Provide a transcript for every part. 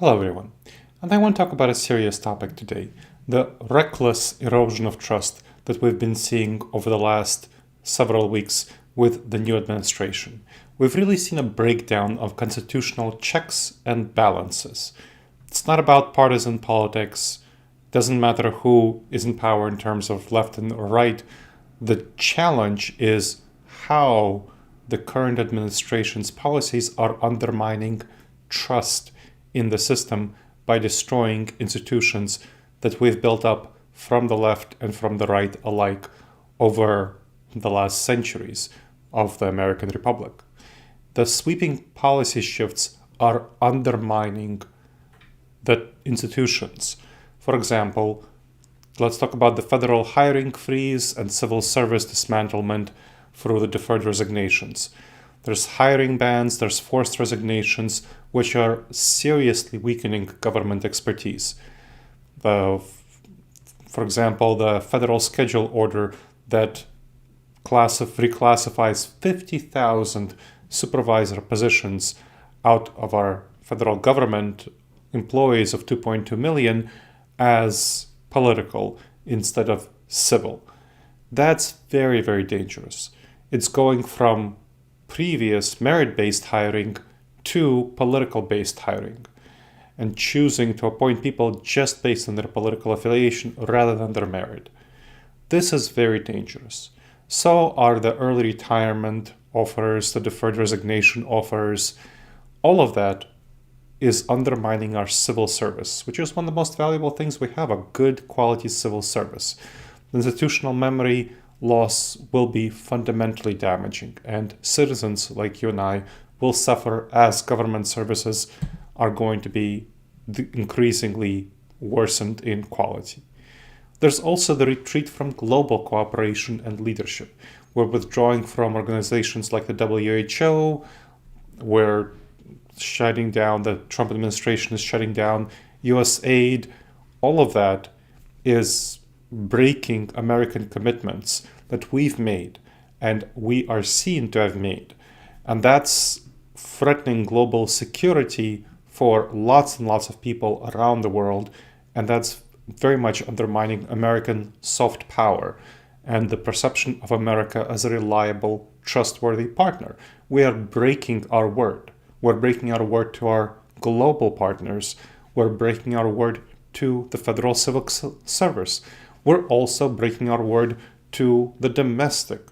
Hello everyone, and I want to talk about a serious topic today, the reckless erosion of trust that we've been seeing over the last several weeks with the new administration. We've really seen a breakdown of constitutional checks and balances. It's not about partisan politics, doesn't matter who is in power in terms of left and right. The challenge is how the current administration's policies are undermining trust in the system by destroying institutions that we've built up from the left and from the right alike over the last centuries of the American Republic. The sweeping policy shifts are undermining the institutions. For example, let's talk about the federal hiring freeze and civil service dismantlement through the deferred resignations. There's hiring bans, there's forced resignations, which are seriously weakening government expertise. For example, the federal schedule order that reclassifies 50,000 supervisor positions out of our federal government employees of 2.2 million as political instead of civil. That's very, very dangerous. It's going from previous merit-based hiring to political-based hiring and choosing to appoint people just based on their political affiliation rather than their merit. This is very dangerous. So are the early retirement offers, the deferred resignation offers. All of that is undermining our civil service, which is one of the most valuable things we have, a good quality civil service. The institutional memory loss will be fundamentally damaging, and citizens like you and I will suffer as government services are going to be increasingly worsened in quality. There's also the retreat from global cooperation and leadership. We're withdrawing from organizations like the WHO, we're shutting down, the Trump administration is shutting down US aid. All of that is breaking American commitments that we've made and we are seen to have made. And that's threatening global security for lots and lots of people around the world. And that's very much undermining American soft power and the perception of America as a reliable, trustworthy partner. We are breaking our word. We're breaking our word to our global partners. We're breaking our word to the federal civil service. We're also breaking our word to the domestic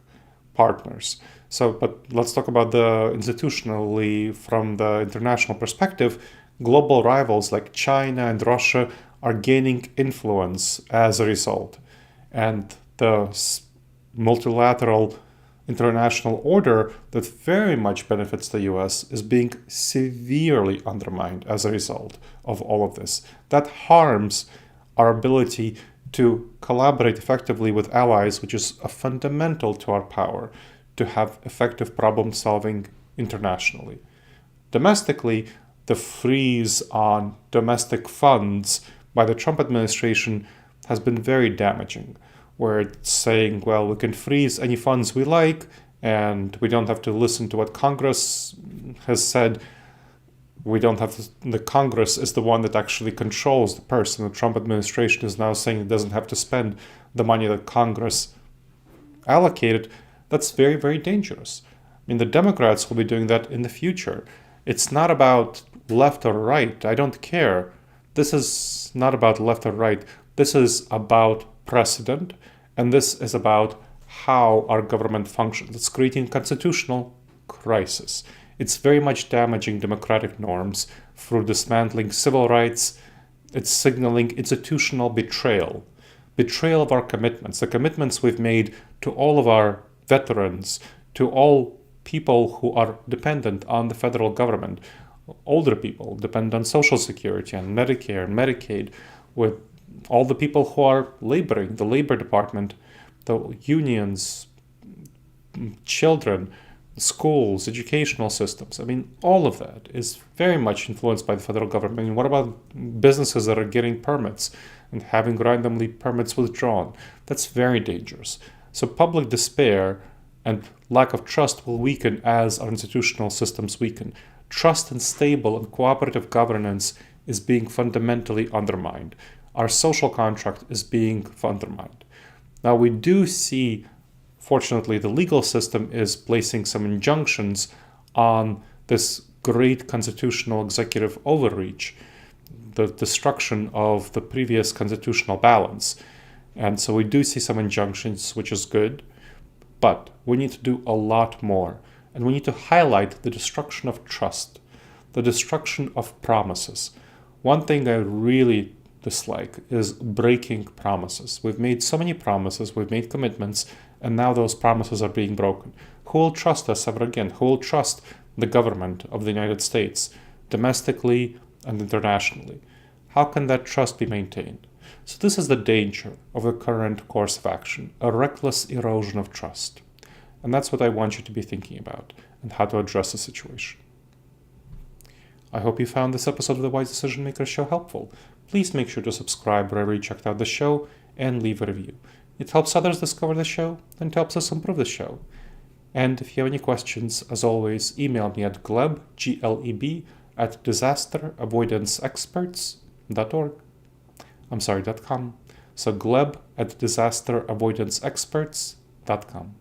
partners. But let's talk about the institutionally, from the international perspective. Global rivals like China and Russia are gaining influence as a result. And the multilateral international order that very much benefits the US is being severely undermined as a result of all of this. That harms our ability to collaborate effectively with allies, which is a fundamental to our power to have effective problem solving internationally. Domestically, the freeze on domestic funds by the Trump administration has been very damaging, where it's saying, well, we can freeze any funds we like and we don't have to listen to what Congress has said. We don't have to, the Congress is the one that actually controls the purse, and the Trump administration is now saying it doesn't have to spend the money that Congress allocated. That's very, very dangerous. I mean, the Democrats will be doing that in the future. It's not about left or right. I don't care. This is not about left or right. This is about precedent, and this is about how our government functions. It's creating constitutional crisis. It's very much damaging democratic norms through dismantling civil rights. It's signaling institutional betrayal of our commitments, the commitments we've made to all of our veterans, to all people who are dependent on the federal government, older people dependent on Social Security and Medicare and Medicaid, with all the people who are laboring, the Labor Department, the unions, children, schools, educational systems. I mean, all of that is very much influenced by the federal government. I mean, what about businesses that are getting permits and having randomly permits withdrawn? That's very dangerous. So public despair and lack of trust will weaken as our institutional systems weaken. Trust in stable and cooperative governance is being fundamentally undermined. Our social contract is being undermined. Now, we do see, fortunately, the legal system is placing some injunctions on this great constitutional executive overreach, the destruction of the previous constitutional balance. And so we do see some injunctions, which is good, but we need to do a lot more. And we need to highlight the destruction of trust, the destruction of promises. One thing I really dislike is breaking promises. We've made so many promises, we've made commitments, and now those promises are being broken. Who will trust us ever again? Who will trust the government of the United States, domestically and internationally? How can that trust be maintained? So this is the danger of the current course of action, a reckless erosion of trust. And that's what I want you to be thinking about and how to address the situation. I hope you found this episode of the Wise Decision Maker Show helpful. Please make sure to subscribe wherever you checked out the show and leave a review. It helps others discover the show and helps us improve the show. And if you have any questions, as always, email me at gleb, Gleb, at disasteravoidanceexperts.com. So gleb at disasteravoidanceexperts.com.